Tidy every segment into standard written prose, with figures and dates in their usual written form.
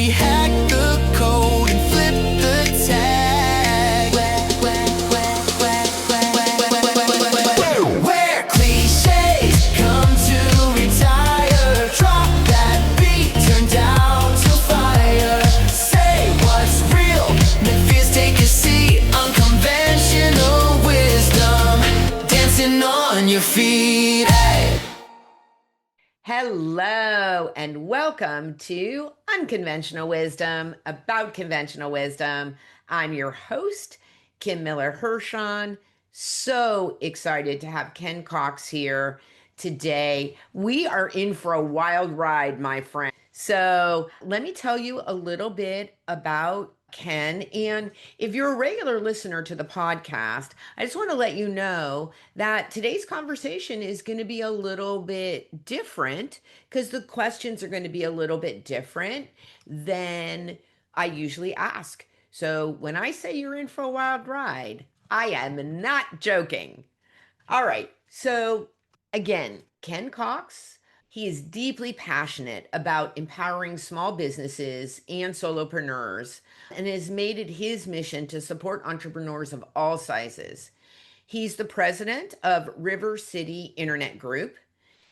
we hack the code and flip the tag. Where cliches come to retire. Drop that beat, turn down to fire. Say what's real, make fears take a seat. Unconventional wisdom, dancing on your feet. Hey. Hello and welcome to Unconventional Wisdom, about conventional wisdom. I'm your host, Kim Miller-Hershon. So excited to have Ken Cox here today. We are in for a wild ride, my friend. So let me tell you a little bit about Ken. And if you're a regular listener to the podcast, I just want to let you know that today's conversation is going to be a little bit different because the questions are going to be a little bit different than I usually ask. So when I say you're in for a wild ride, I am not joking. All right. So again, Ken Cox, he is deeply passionate about empowering small businesses and solopreneurs and has made it his mission to support entrepreneurs of all sizes. He's the president of River City Internet Group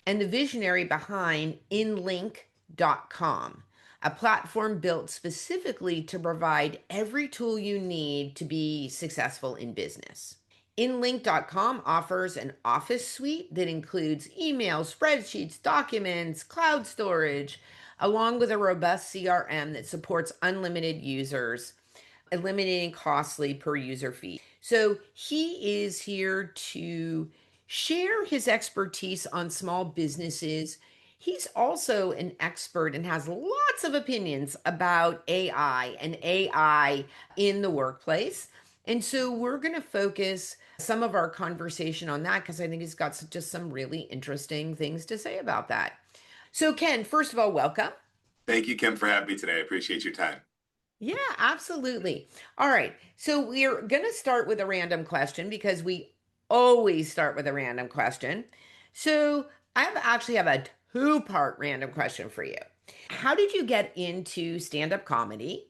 and the visionary behind InLink.com, a platform built specifically to provide every tool you need to be successful in business. InLink.com offers an office suite that includes email, spreadsheets, documents, cloud storage, along with a robust CRM that supports unlimited users, eliminating costly per user fees. So he is here to share his expertise on small businesses. He's also an expert and has lots of opinions about AI and AI in the workplace. And so we're going to focus some of our conversation on that because I think he's got just some really interesting things to say about that. So Ken, first of all, welcome. Thank you, Kim, for having me today. I appreciate your time. Yeah, absolutely. All right. So we're going to start with a random question because we always start with a random question. So actually have a two-part random question for you. How did you get into stand-up comedy?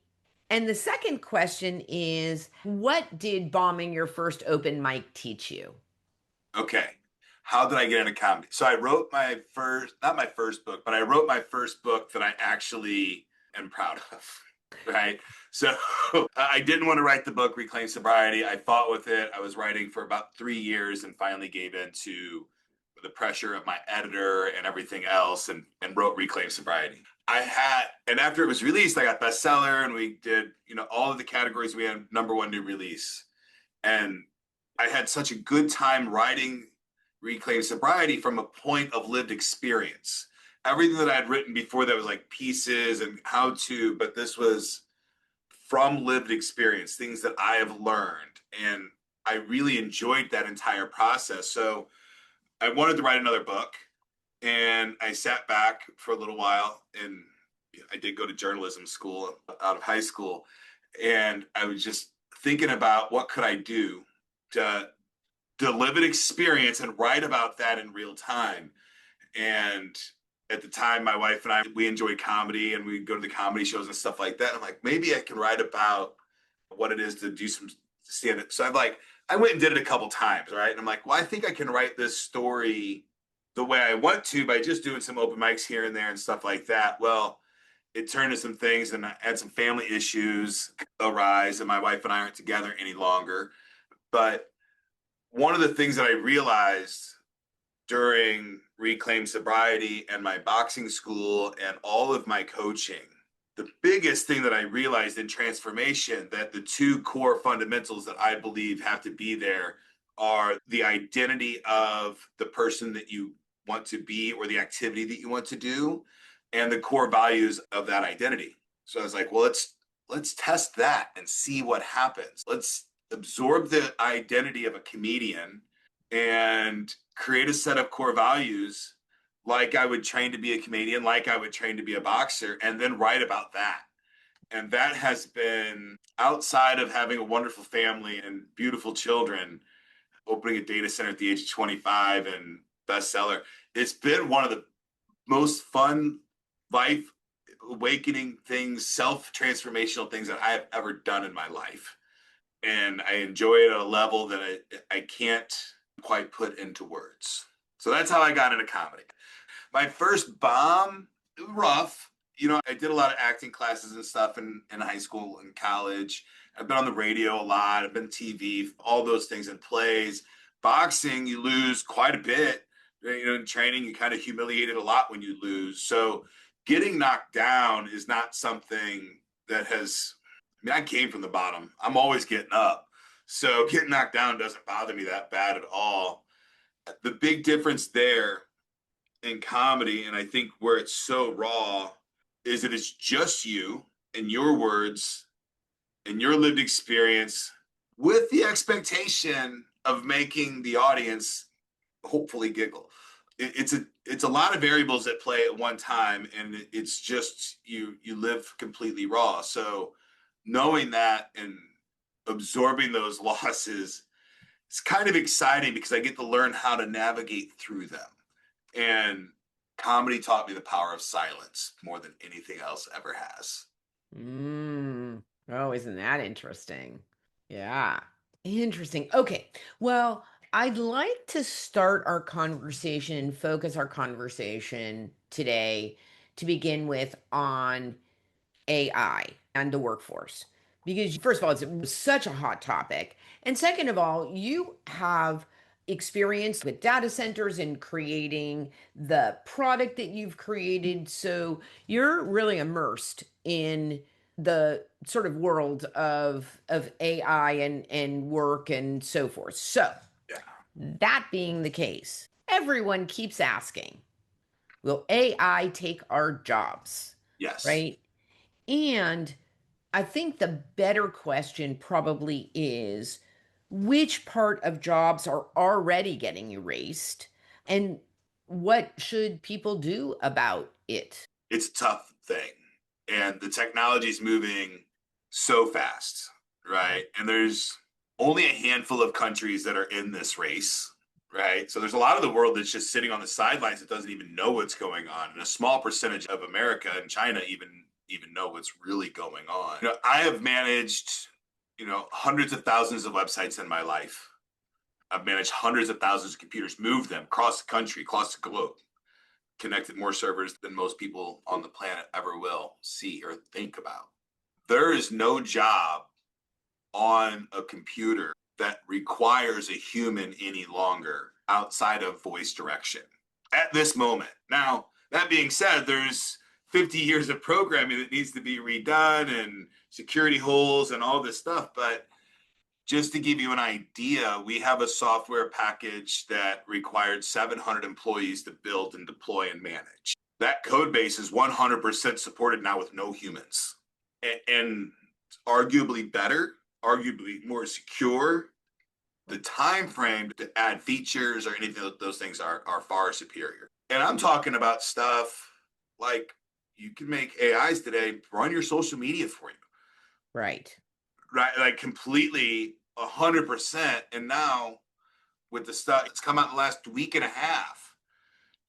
And the second question is, what did bombing your first open mic teach you? Okay. How did I get into comedy? So I wrote not my first book, but I wrote my first book that I actually am proud of. Right. So I didn't want to write the book, Reclaim Sobriety. I fought with it. I was writing for about 3 years and finally gave in to the pressure of my editor and everything else and wrote Reclaim Sobriety. And after it was released, I got bestseller and we did, all of the categories. We had #1 new release. And I had such a good time writing Reclaim Sobriety from a point of lived experience. Everything that I had written before that was like pieces and how to, but this was from lived experience, things that I have learned. And I really enjoyed that entire process. So I wanted to write another book and I sat back for a little while and I did go to journalism school out of high school. And I was just thinking about what could I do to live an experience and write about that in real time. And at the time, my wife and I, we enjoyed comedy and we'd go to the comedy shows and stuff like that. I'm like, maybe I can write about what it is to do some stand-up. So I went and did it a couple times, right? And I'm like, well, I think I can write this story the way I want to by just doing some open mics here and there and stuff like that. Well, it turned to some things and I had some family issues arise and my wife and I aren't together any longer. But one of the things that I realized during Reclaim Sobriety and my boxing school and all of my coaching, the biggest thing that I realized in transformation, that the two core fundamentals that I believe have to be there are the identity of the person that you want to be or the activity that you want to do and the core values of that identity. So I was like, well, let's test that and see what happens. Let's absorb the identity of a comedian and create a set of core values like I would train to be a comedian, like I would train to be a boxer, and then write about that. And that has been, outside of having a wonderful family and beautiful children, opening a data center at the age of 25 and bestseller, it's been one of the most fun life awakening things, self-transformational things that I have ever done in my life. And I enjoy it at a level that I can't quite put into words. So that's how I got into comedy. My first bomb, rough. I did a lot of acting classes and stuff in high school and college. I've been on the radio a lot. I've been TV, all those things in plays. Boxing, you lose quite a bit. In training, you kind of humiliated a lot when you lose. So getting knocked down is not something that has, I came from the bottom. I'm always getting up. So getting knocked down doesn't bother me that bad at all. The big difference there in comedy, and I think where it's so raw, is that it's just you and your words and your lived experience with the expectation of making the audience hopefully giggle. It's a lot of variables that play at one time, and it's just you live completely raw. So knowing that and absorbing those losses, it's kind of exciting because I get to learn how to navigate through them. And comedy taught me the power of silence more than anything else ever has. Oh, isn't that interesting? Yeah. Interesting. Okay. Well, I'd like to start our conversation, focus our conversation today to begin with on AI and the workforce. Because, first of all, it's such a hot topic. And second of all, you have experience with data centers and creating the product that you've created. So you're really immersed in the sort of world of AI and work and so forth. So Yeah. that being the case, everyone keeps asking, will AI take our jobs? Yes. Right? And I think the better question probably is which part of jobs are already getting erased and what should people do about it? It's a tough thing. And the technology is moving so fast, right? And there's only a handful of countries that are in this race, right? So there's a lot of the world that's just sitting on the sidelines that doesn't even know what's going on. And a small percentage of America and China even know what's really going on. I have managed, hundreds of thousands of websites in my life. I've managed hundreds of thousands of computers, moved them across the country, across the globe, connected more servers than most people on the planet ever will see or think about. There is no job on a computer that requires a human any longer outside of voice direction at this moment. Now, that being said, there's 50 years of programming that needs to be redone and security holes and all this stuff. But just to give you an idea, we have a software package that required 700 employees to build and deploy and manage. That code base is 100% supported now with no humans. And arguably better, arguably more secure. The time frame to add features or anything of those things are far superior. And I'm talking about stuff like you can make AIs today run your social media for you. Right. Right, like completely 100%. And now with the stuff that's come out in the last week and a half,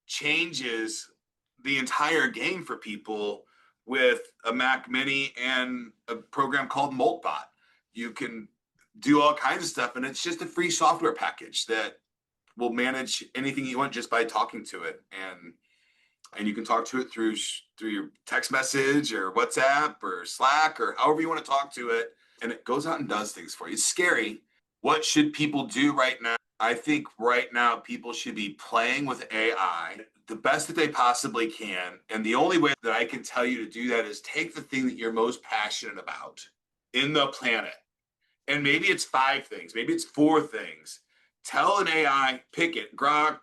changes the entire game for people with a Mac Mini and a program called Moltbot. You can do all kinds of stuff, and it's just a free software package that will manage anything you want just by talking to it. And you can talk to it through your text message or WhatsApp or Slack or however you want to talk to it. And it goes out and does things for you. It's scary. What should people do right now? I think right now people should be playing with AI the best that they possibly can. And the only way that I can tell you to do that is take the thing that you're most passionate about in the planet. And maybe it's 5 things, maybe it's 4 things. Tell an AI, pick it, Grok,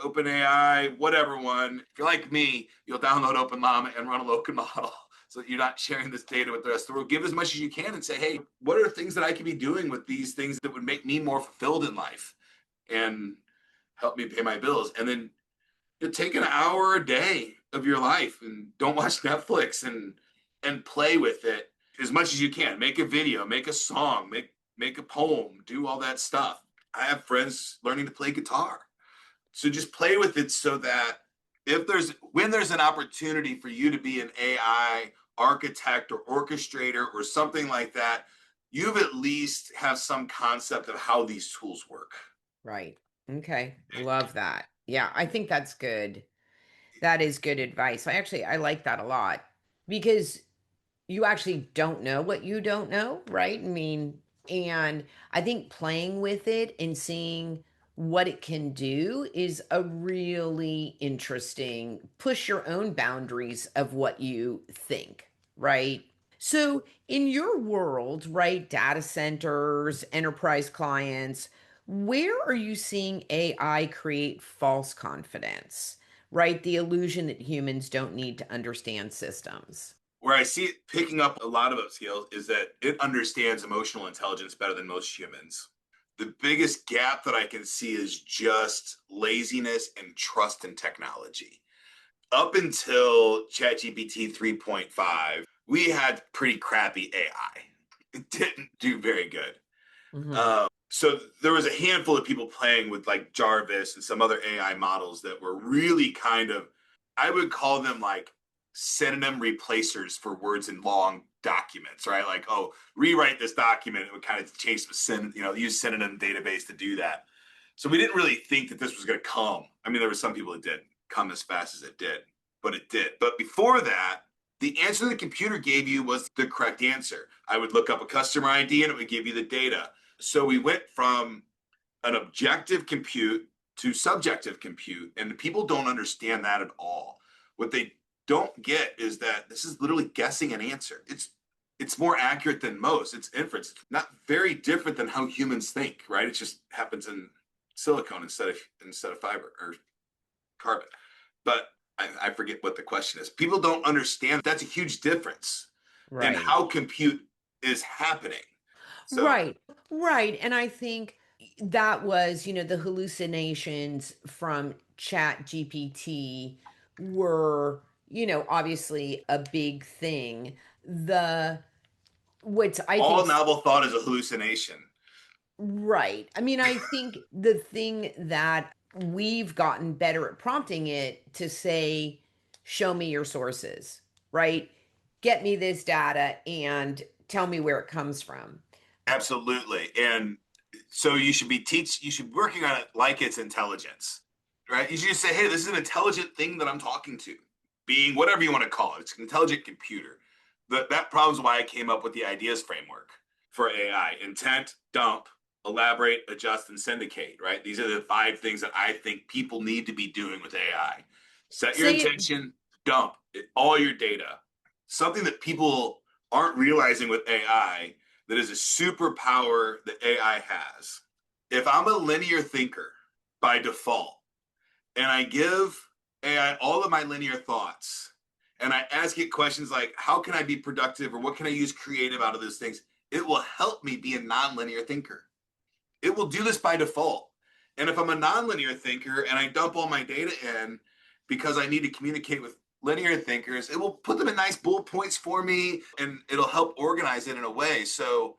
OpenAI, whatever one. If you're like me, you'll download OpenLlama and run a local model so that you're not sharing this data with the rest of the world. Give as much as you can and say, hey, what are things that I could be doing with these things that would make me more fulfilled in life and help me pay my bills? And then take an hour a day of your life and don't watch Netflix and play with it as much as you can. Make a video, make a song, make a poem, do all that stuff. I have friends learning to play guitar. So just play with it so that when there's an opportunity for you to be an AI architect or orchestrator or something like that, you've at least have some concept of how these tools work. Right. Okay. Love that. Yeah, I think that's good. That is good advice. I like that a lot because you actually don't know what you don't know, right? I mean, and I think playing with it and seeing what it can do is a really interesting push your own boundaries of what you think, right? So, in your world, right, data centers, enterprise clients, where are you seeing AI create false confidence, right? The illusion that humans don't need to understand systems. Where I see it picking up a lot of skills is that it understands emotional intelligence better than most humans. The biggest gap that I can see is just laziness and trust in technology. Up until ChatGPT 3.5, we had pretty crappy AI. It didn't do very good. Mhm. So there was a handful of people playing with like Jarvis and some other AI models that were really kind of, I would call them like synonym replacers for words in long documents, right? Like, oh, rewrite this document. It would kind of change use synonym database to do that. So we didn't really think that this was going to come. I mean, there were some people that didn't come as fast as it did, but it did. But before that, the answer the computer gave you was the correct answer. I would look up a customer ID and it would give you the data. So we went from an objective compute to subjective compute, and people don't understand that at all. What they don't get is that this is literally guessing an answer. It's more accurate than most. It's inference. It's not very different than how humans think, right? It just happens in silicone instead of fiber or carbon. But I forget what the question is. People don't understand that's a huge difference in Right. how compute is happening. So Right. Right. And I think that was, the hallucinations from Chat GPT were, obviously a big thing. The what's I all think novel thought is a hallucination. right. I mean, I think the thing that we've gotten better at prompting it to say, show me your sources, right? Get me this data and tell me where it comes from. Absolutely. And so you should be working on it like it's intelligence, right? You should just say, hey, this is an intelligent thing that I'm talking to, being whatever you want to call it. It's an intelligent computer. That problem is why I came up with the ideas framework for AI: intent, dump, elaborate, adjust, and syndicate, right? These are the 5 things that I think people need to be doing with AI. Set your Say it. intention, dump all your data. Something that people aren't realizing with AI that is a superpower that AI has. If I'm a linear thinker by default and I give AI all of my linear thoughts and I ask it questions like, how can I be productive or what can I use creative out of those things? It will help me be a nonlinear thinker. It will do this by default. And if I'm a nonlinear thinker and I dump all my data in because I need to communicate with linear thinkers, it will put them in nice bullet points for me and it'll help organize it in a way. So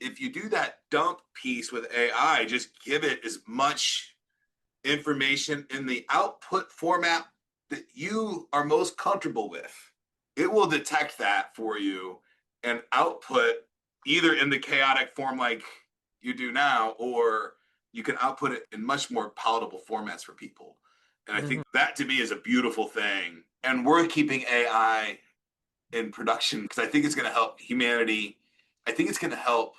if you do that dump piece with AI, just give it as much information in the output format that you are most comfortable with. It will detect that for you and output either in the chaotic form like you do now, or you can output it in much more palatable formats for people. And I think Mhm. that to me is a beautiful thing and worth keeping AI in production because I think it's going to help humanity. I think it's going to help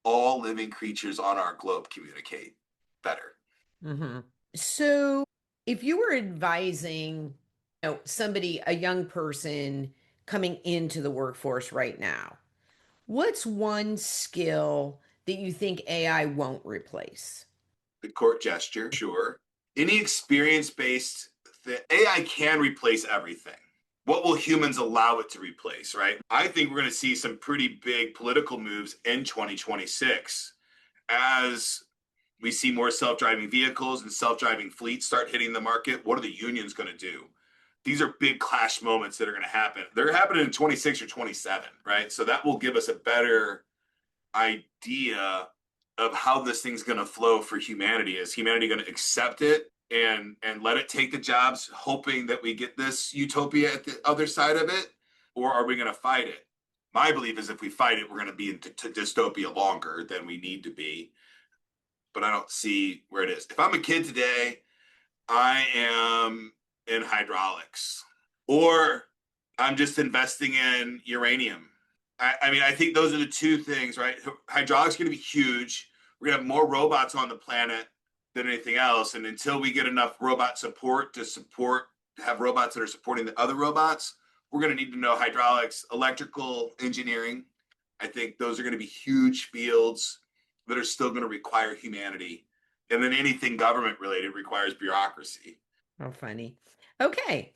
all living creatures on our globe communicate better. Mhm. So, if you were advising, somebody, a young person coming into the workforce right now, what's one skill that you think AI won't replace? The court gesture, sure. Any experience based AI can replace everything. What will humans allow it to replace, right? I think we're going to see some pretty big political moves in 2026 as we see more self-driving vehicles and self-driving fleets start hitting the market. What are the unions going to do? These are big clash moments that are going to happen. They're happening in 26 or 27, right? So that will give us a better idea of how this thing's going to flow for humanity. Is humanity going to accept it and let it take the jobs, hoping that we get this utopia at the other side of it, or are we going to fight it? My belief is if we fight it, we're going to be in dystopia longer than we need to be. But I don't see where it is. If I'm a kid today, I am in hydraulics, or I'm just investing in uranium. I mean, I think those are the two things, right? Hydraulics is going to be huge. We're going to have more robots on the planet than anything else. And until we get enough robot support to have robots that are supporting the other robots, we're going to need to know hydraulics, electrical engineering. I think those are going to be huge fields that are still going to require humanity. And then anything government related requires bureaucracy. Oh, funny. Okay.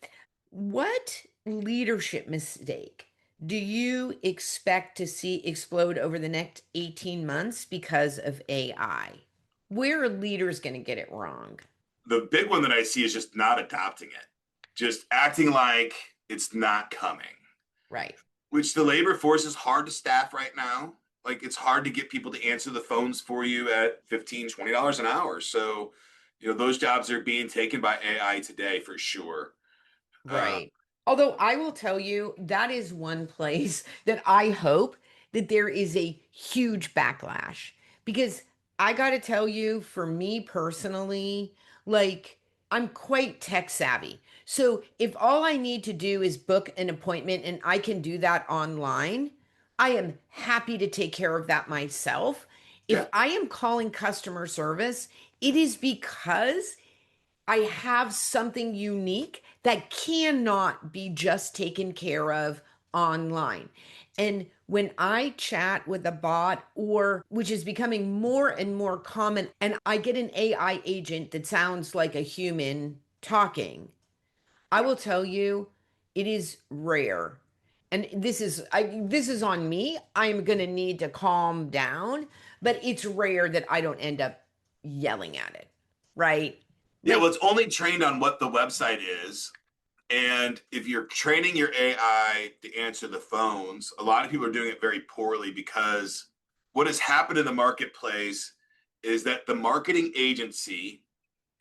What leadership mistake do you expect to see explode over the next 18 months because of AI? Where are leaders going to get it wrong? The big one that I see is just not adopting it, just acting like it's not coming, Right. which the labor force is hard to staff right now. Like it's hard to get people to answer the phones for you at $15, $20 an hour. So, those jobs are being taken by AI today for sure. Right. Although I will tell you, that is one place that I hope that there is a huge backlash because I got to tell you, for me personally, like I'm quite tech savvy. So if all I need to do is book an appointment and I can do that online, I am happy to take care of that myself. If Yeah. I am calling customer service, it is because I have something unique that cannot be just taken care of online. And when I chat with a bot, or which is becoming more and more common, and I get an AI agent that sounds like a human talking, I will tell you it is rare. And this is on me. I'm going to need to calm down, but it's rare that I don't end up yelling at it, right? Yeah, well, Like, it's only trained on what the website is. And if you're training your AI to answer the phones, a lot of people are doing it very poorly because what has happened in the marketplace is that the marketing agency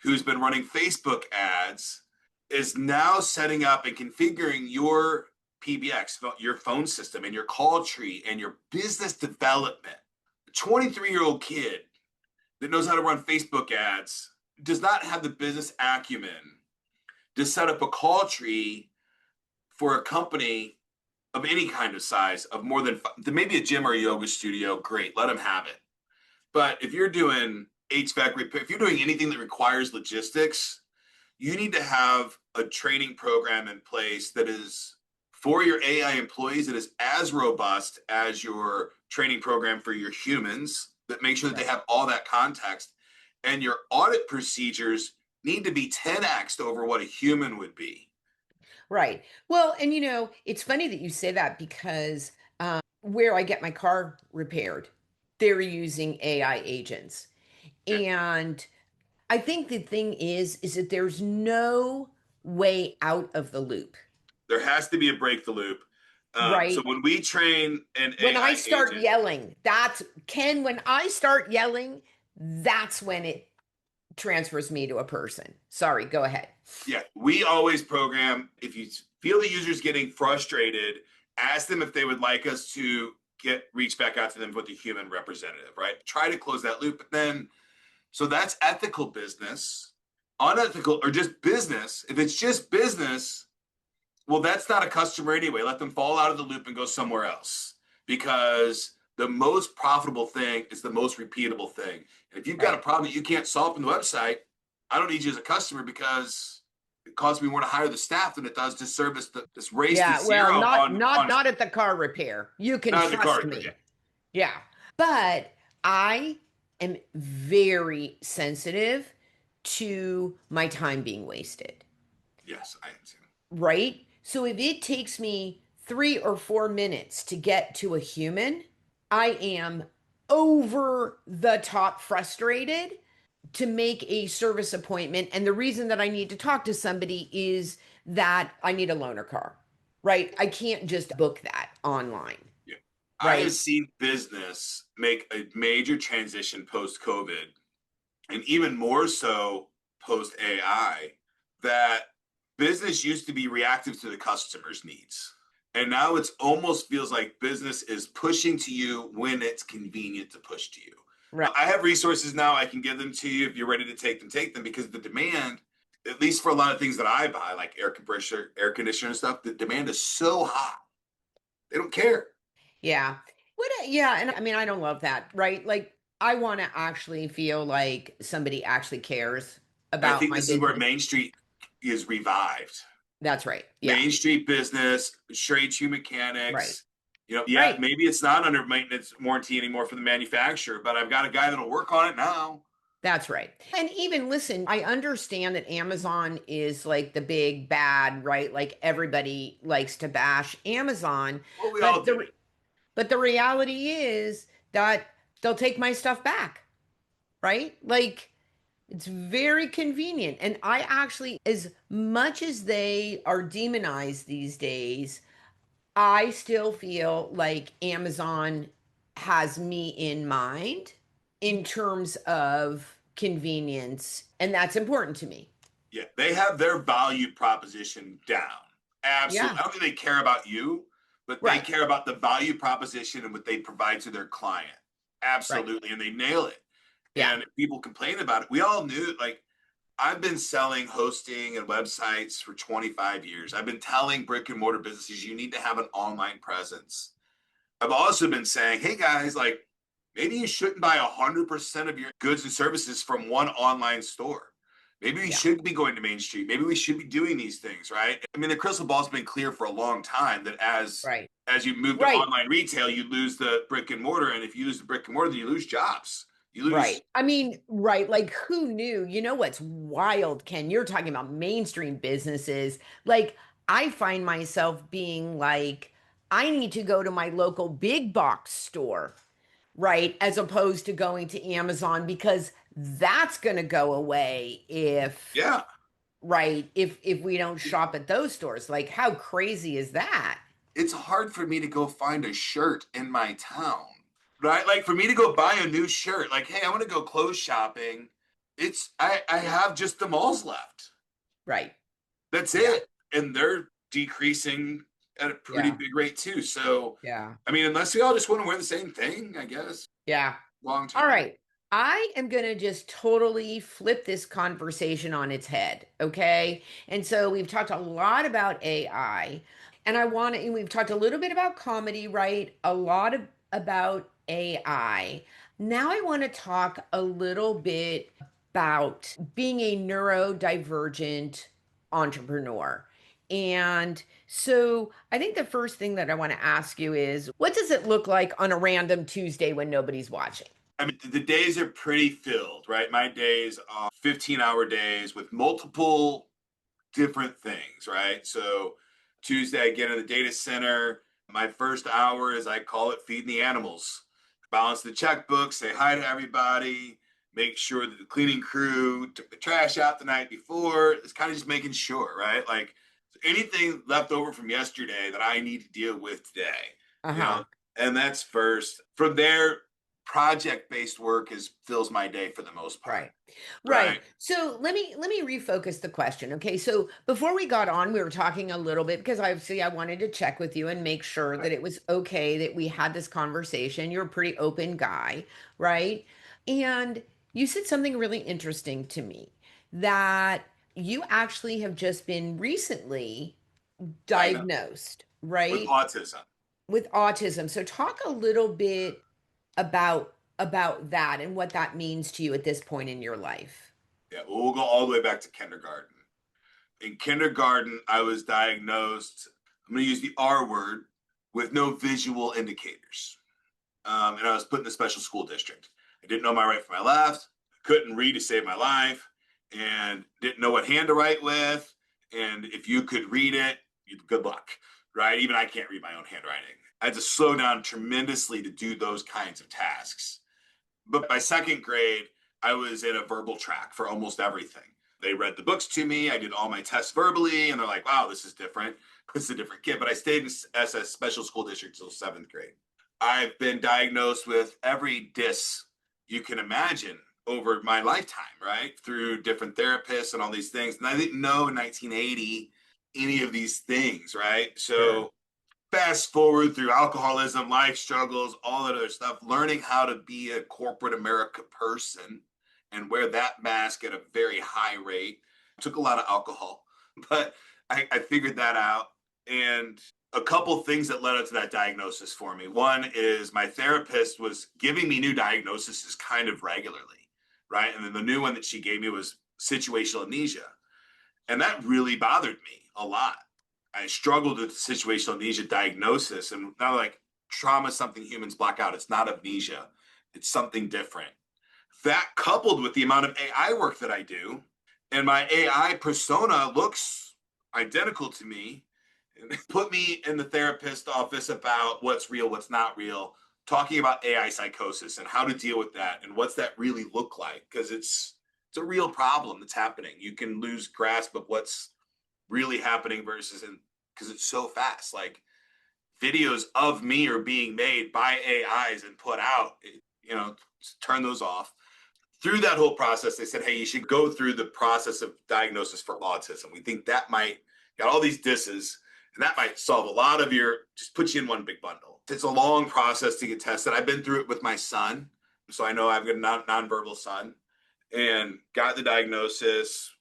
who's been running Facebook ads is now setting up and configuring your PBX, your phone system, and your call tree and your business development. A 23-year-old kid that knows how to run Facebook ads does not have the business acumen to set up a call tree for a company of any kind of size of more than maybe a gym or a yoga studio. Great, let them have it. But if you're doing HVAC repair, if you're doing anything that requires logistics, you need to have a training program in place that is for your AI employees that is as robust as your training program for your humans, that make sure that they have all that context. And your audit procedures need to be 10x over what a human would be. right. Well, and it's funny that you say that because where I get my car repaired, they're using AI agents. Yeah. And I think the thing is that there's no way out of the loop, There has to be a break the loop. So right? when we train an When I AI start agent, yelling, when I start yelling, that's when it transfers me to a person. Sorry, go ahead. yeah, we always program, if you feel the user's getting frustrated, ask them if they would like us to reach back out to them with a human representative, right? Try to close that loop. But then, so that's ethical business. Unethical or just business. If it's just business, well, that's not a customer anyway. Let them fall out of the loop and go somewhere else, because the most profitable thing is the most repeatable thing. And if you've got a Right. problem that you can't solve from the website, I don't need you as a customer, because it costs me more to hire the staff than it does to service this race to Yeah, well, zero on not at the car repair. You can not in the car trust repair. Yeah. me. Yeah. But I am very sensitive to my time being wasted, Yes, I am too. right? So if it takes me 3 or 4 minutes to get to a human, I am over the top frustrated to make a service appointment. And the reason that I need to talk to somebody is that I need a loaner car, right? I can't just book that online, Yeah. I have right? seen business make a major transition post COVID, and even more so post AI that business used to be reactive to the customer's needs. And now it's almost feels like business is pushing to you when it's convenient to push to you. Right. I have resources now. I can give them to you. If you're ready to take them because the demand, at least for a lot of things that I buy, like air compressor, air conditioner and stuff, the demand is so high. They don't care. Yeah. Yeah, and I mean, I don't love that, right? Like, I want to actually feel like somebody actually cares I about think my this is where business. Main Street is revived. That's right. Yeah. Main Street business, straight to Right. mechanics. Yeah, Right. maybe it's not under maintenance warranty anymore for the manufacturer, but I've got a guy that'll work on it now. That's right. And even listen, I understand that Amazon is like the big bad, right? Like everybody likes to bash Amazon, Well, we all but do. the reality is that they'll take my stuff back, right? Like it's very convenient. And I actually, as much as they are demonized these days, I still feel like Amazon has me in mind in terms of convenience, and that's important to me. Yeah, they have their value proposition down. Absolutely. Yeah, I don't think they care about you, but they right, care about the value proposition and what they provide to their client. right. Absolutely. And they nail it. Yeah, And if people complain about it, we all knew, like, I've been selling hosting and websites for 25 years. I've been telling brick and mortar businesses you need to have an online presence. I've also been saying, hey guys, like maybe you shouldn't buy 100% of your goods and services from one online store. Maybe we yeah, should be going to Main Street. Maybe we should be doing these things, right? I mean, the crystal ball's been clear for a long time that right, as you move to right. online retail, you lose the brick and mortar, and if you lose the brick and mortar, then you lose jobs. You lose. Right. I mean, right. Like, who knew? You know what's wild, Ken? You're talking about mainstream businesses. Like, I find myself being like, I need to go to my local big box store, right? As opposed to going to Amazon because that's going to go away if, Yeah, right, if we don't shop at those stores. Like, how crazy is that? it's hard for me to go find a shirt in my town, right? Like for me to go buy a new shirt, like, hey, I want to go clothes shopping. I have just the malls left. Right. That's Yeah. it. And they're decreasing at a pretty Yeah. big rate too. So, Yeah. I mean, unless we all just want to wear the same thing, I guess, Yeah. long All term. right. I am going to just totally flip this conversation on its head. Okay. And so we've talked a lot about AI, and and we've talked a little bit about comedy, right? A lot about AI. Now I want to talk a little bit about being a neurodivergent entrepreneur. And so I think the first thing that I want to ask you is what does it look like on a random Tuesday when nobody's watching? I mean, the days are pretty filled, right? My days are 15-hour days with multiple different things, right? So Tuesday, I get in the data center. My first hour is I call it feeding the animals, balance the checkbook, say hi to everybody, make sure that the cleaning crew took the trash out the night before. It's kind of just making sure, right? Like anything left over from yesterday that I need to deal with today, you Uh-huh. know, and that's first. From there, project-based work is fills my day for the most part, Right. Right. right? So let me refocus the question. Okay. So before we got on, we were talking a little bit because obviously I wanted to check with you and make sure that Right. it was okay that we had this conversation. You're a pretty open guy, right? And you said something really interesting to me that you actually have just been recently Diagnosed diagnosed, with right? autism. With autism. So talk a little bit about that and what that means to you at this point in your life. Yeah, we'll go all the way back to kindergarten. In kindergarten, I was diagnosed, I'm going to use the R word, with no visual indicators. And I was put in a special school district. I didn't know my right from my left, couldn't read to save my life, and didn't know what hand to write with. And if you could read it, good luck, right? Even I can't read my own handwriting. I had to slow down tremendously to do those kinds of tasks. But by second grade, I was in a verbal track for almost everything. They read the books to me. I did all my tests verbally, and they're like, wow, this is different. This is a different kid. But I stayed in SS special school district until seventh grade. I've been diagnosed with every dis you can imagine over my lifetime, right? Through different therapists and all these things. And I didn't know in 1980 any of these things, right? Sure. So fast forward through alcoholism, life struggles, all that other stuff, learning how to be a corporate America person and wear that mask at a very high rate. Took a lot of alcohol, but I figured that out. And a couple things that led up to that diagnosis for me. One is my therapist was giving me new diagnoses kind of regularly, right? And then the new one that she gave me was situational amnesia. And that really bothered me a lot. I struggled with situational amnesia diagnosis, and now like trauma is something humans block out. It's not amnesia, it's something different. That coupled with the amount of AI work that I do, and my AI persona looks identical to me, and put me in the therapist office about what's real, what's not real, talking about AI psychosis and how to deal with that and what's that really look like, because it's a real problem that's happening. You can lose grasp of what's really happening versus in because it's so fast. Like videos of me are being made by AIs and put out. Turn those off. Through that whole process, they said, "Hey, you should go through the process of diagnosis for autism. We think that might got all these disses, and that might solve a lot of just put you in one big bundle." It's a long process to get tested. I've been through it with my son, so I know I've got a nonverbal son, and got the diagnosis,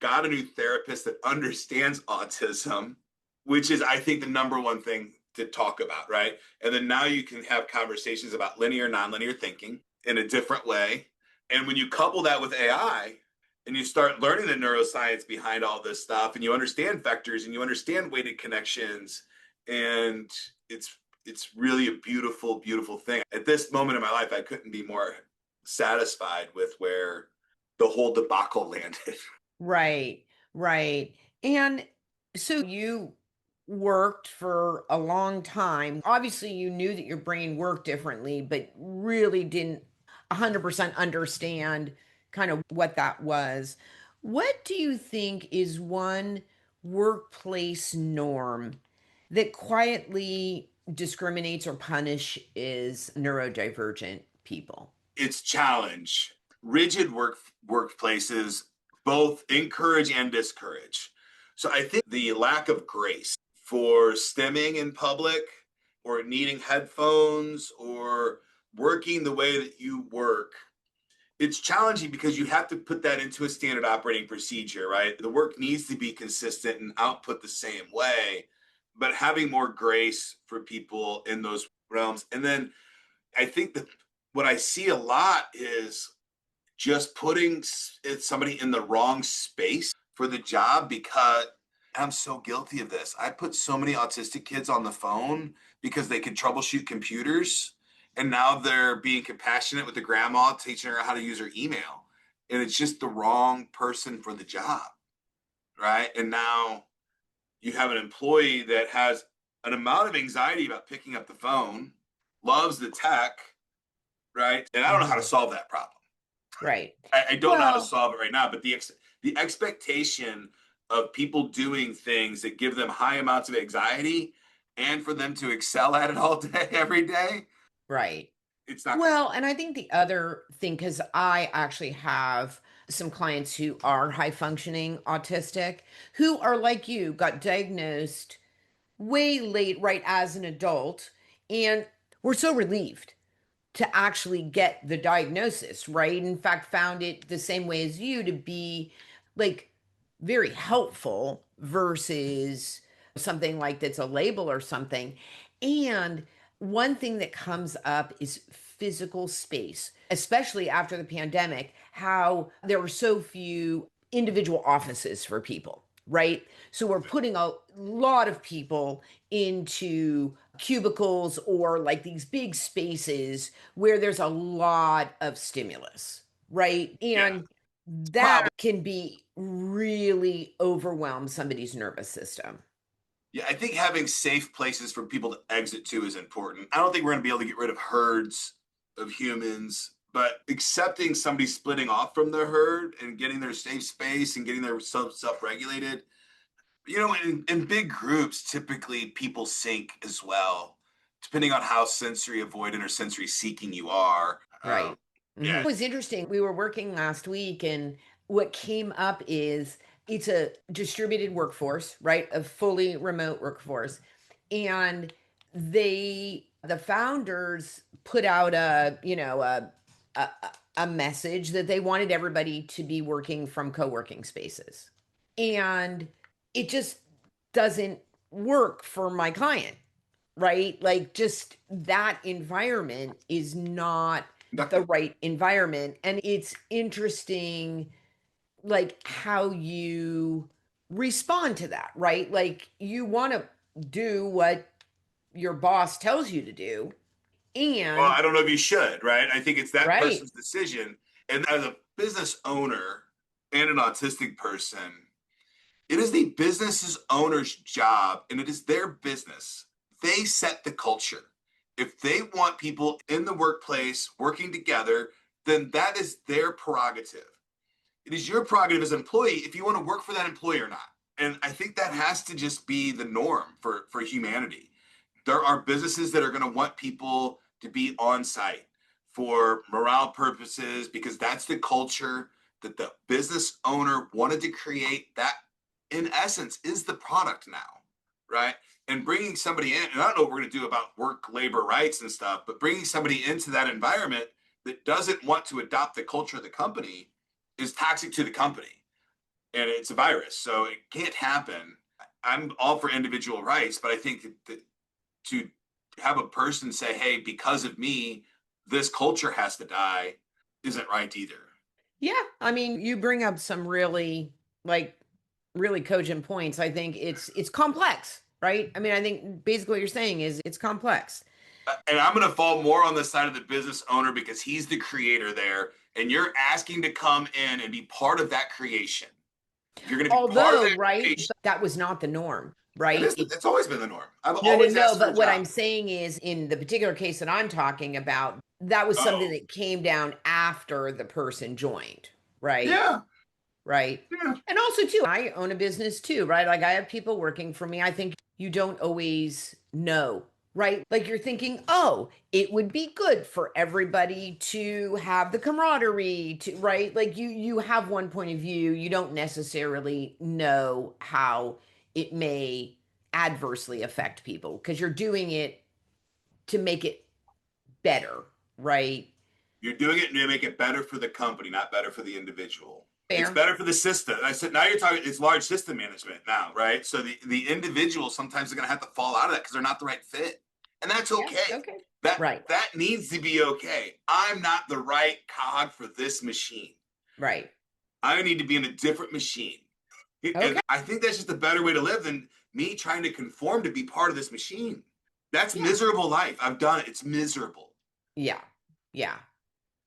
got a new therapist that understands autism, which is, I think, the number one thing to talk about, right? And then now you can have conversations about linear, nonlinear thinking in a different way. And when you couple that with AI and you start learning the neuroscience behind all this stuff, and you understand vectors and you understand weighted connections, and it's really a beautiful, beautiful thing. At this moment in my life, I couldn't be more satisfied with where the whole debacle landed. Right, right. And so you worked for a long time. Obviously, you knew that your brain worked differently, but really didn't 100% understand kind of what that was. What do you think is one workplace norm that quietly discriminates or punishes neurodivergent people? It's challenge. Rigid workplaces both encourage and discourage. So I think the lack of grace for stimming in public or needing headphones or working the way that you work, it's challenging because you have to put that into a standard operating procedure, right? The work needs to be consistent and output the same way, but having more grace for people in those realms. And then I think that what I see a lot is just putting somebody in the wrong space for the job, because I'm so guilty of this. I put so many autistic kids on the phone because they could troubleshoot computers, and now they're being compassionate with the grandma, teaching her how to use her email. And it's just the wrong person for the job, right? And now you have an employee that has an amount of anxiety about picking up the phone, loves the tech, right? And I don't know how to Mhm. solve that problem. Right. I don't know how to Well, solve it right now, but the expectation of people doing things that give them high amounts of anxiety and for them to excel at it all day, every day, right. it's not going to. Well, and I think the other thing, because I actually have some clients who are high functioning autistic, who are like you, got diagnosed way late, right as an adult. And we're so relieved to actually get the diagnosis, right? In fact, found it the same way as you to be like very helpful versus something like that's a label or something. And one thing that comes up is physical space, especially after the pandemic, how there were so few individual offices for people, right? So we're putting a lot of people into cubicles or like these big spaces where there's a lot of stimulus, right? Yeah. And that Problem. can be really overwhelm somebody's nervous system. Yeah, I think having safe places for people to exit to is important. I don't think we're going to be able to get rid of herds of humans, but accepting somebody splitting off from the herd and getting their safe space and getting their self-regulated. In big groups, typically people sync as well, depending on how sensory avoidant or sensory seeking you are. Right. Yeah. It was interesting. We were working last week, and what came up is it's a distributed workforce, right? A fully remote workforce. And the founders put out a, a message that they wanted everybody to be working from co-working spaces. And it just doesn't work for my client, right? Like, just that environment is not the Nothing. right environment. And it's interesting, like, how you respond to that, right? Like, you want to do what your boss tells you to do. Well, And, I don't know if you should, right? I think it's that right, person's decision. And as a business owner and an autistic person, it is the business's owner's job and it is their business. They set the culture. If they want people in the workplace working together, then that is their prerogative. It is your prerogative as an employee if you want to work for that employee or not. And I think that has to just be the norm for humanity. There are businesses that are going to want people to be on site for morale purposes because that's the culture that the business owner wanted to create. That, in essence, is the product now, right? And bringing somebody in, and I don't know what we're going to do about work labor rights and stuff, but bringing somebody into that environment that doesn't want to adopt the culture of the company is toxic to the company, and it's a virus, so it can't happen. I'm all for individual rights, but I think that to have a person say, hey, because of me, this culture has to die, isn't right either. yeah, I mean, you bring up some really, like, really cogent points. I think it's complex, right? I mean, I think basically what you're saying is it's complex. And I'm going to fall more on the side of the business owner because he's the creator there, and you're asking to come in and be part of that creation. If you're going to be part of Although, that right, creation, that was not the norm, right? it's always been the norm. I've No, no, always no. asked for a But what job. I'm saying is, in the particular case that I'm talking about, that was something Oh, that came down after the person joined, right? yeah, Right. yeah. And also, too, I own a business too, right? Like, I have people working for me. I think you don't always know, right? Like, you're thinking, oh, it would be good for everybody to have the camaraderie, to, right? Like, you have one point of view. You don't necessarily know how it may adversely affect people because you're doing it to make it better, right? You're doing it to make it better for the company, not better for the individual. It's Fair. better for the system. I said, now you're talking, it's large system management now, right? So the individual sometimes are going to have to fall out of that because they're not the right fit. And that's Yeah. okay. Okay. That Right. that needs to be okay. I'm not the right cog for this machine. Right. I need to be in a different machine. Okay. And I think that's just a better way to live than me trying to conform to be part of this machine. That's Yeah. miserable life. I've done it. It's miserable. Yeah. Yeah.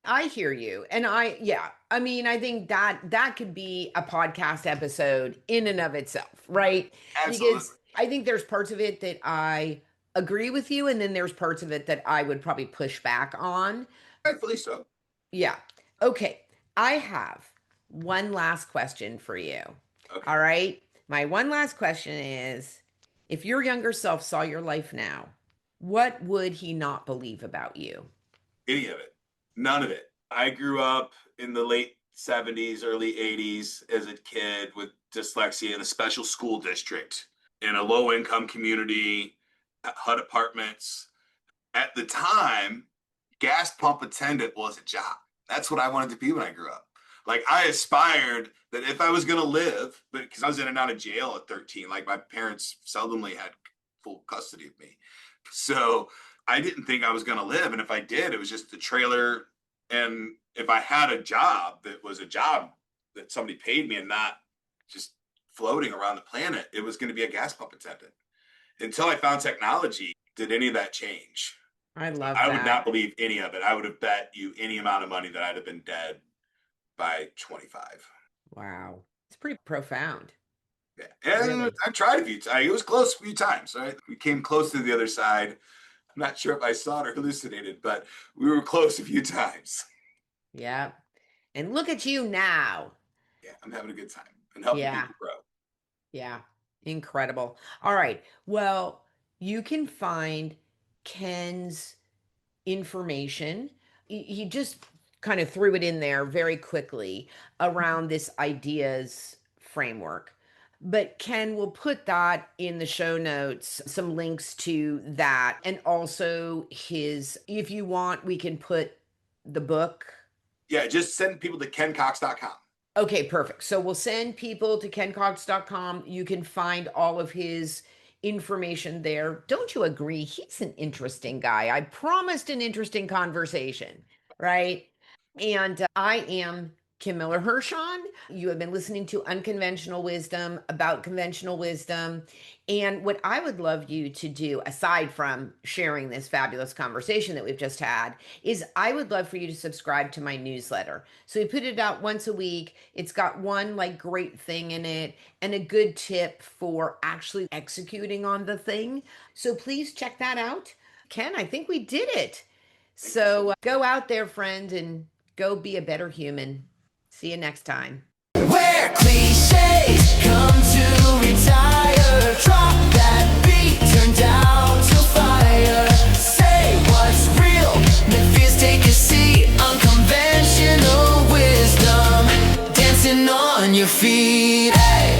I hear you. And yeah, I mean, I think that could be a podcast episode in and of itself, right? Because Absolutely. I think there's parts of it that I agree with you, and then there's parts of it that I would probably push back on. Rightfully so. Yeah. Okay. I have one last question for you. Okay. All right. My one last question is, if your younger self saw your life now, what would he not believe about you? Any of it. None of it. I grew up in the late 70s, early 80s as a kid with dyslexia in a special school district in a low income community, HUD apartments. At the time, gas pump attendant was a job. That's what I wanted to be when I grew up. Like, I aspired that if I was going to live, because I was in and out of jail at 13, like my parents seldomly had full custody of me. So I didn't think I was going to live. And if I did, it was just the trailer. And if I had a job that was a job that somebody paid me and not just floating around the planet, it was going to be a gas pump attendant. Until I found technology, did any of that change? I love I would that. not believe any of it. I would have bet you any amount of money that I'd have been dead by 25. Wow. It's pretty profound. Yeah. And Really. I tried a few times. It was close a few times, right? We came close to the other side. I'm not sure if I saw it or hallucinated, but we were close a few times. Yeah. And look at you now. Yeah, I'm having a good time and helping Yeah. people grow. Yeah. Incredible. All right. Well, you can find Ken's information. He just kind of threw it in there very quickly around this ideas framework. But Ken will put that in the show notes, some links to that. And also his, if you want, we can put the book. Yeah, just send people to kencox.com. Okay, perfect. So we'll send people to kencox.com. You can find all of his information there. Don't you agree? He's an interesting guy. I promised an interesting conversation, right? And I am Kim Miller-Hershon. You have been listening to Unconventional Wisdom, about conventional wisdom. And what I would love you to do, aside from sharing this fabulous conversation that we've just had, is I would love for you to subscribe to my newsletter. So we put it out once a week. It's got one like great thing in it and a good tip for actually executing on the thing. So please check that out. Ken, I think we did it. So go out there, friend, and go be a better human. See you next time. Where cliches come to retire. Drop that beat, turn down to fire. Say what's real, make fears take a seat. Unconventional wisdom, dancing on your feet. Hey!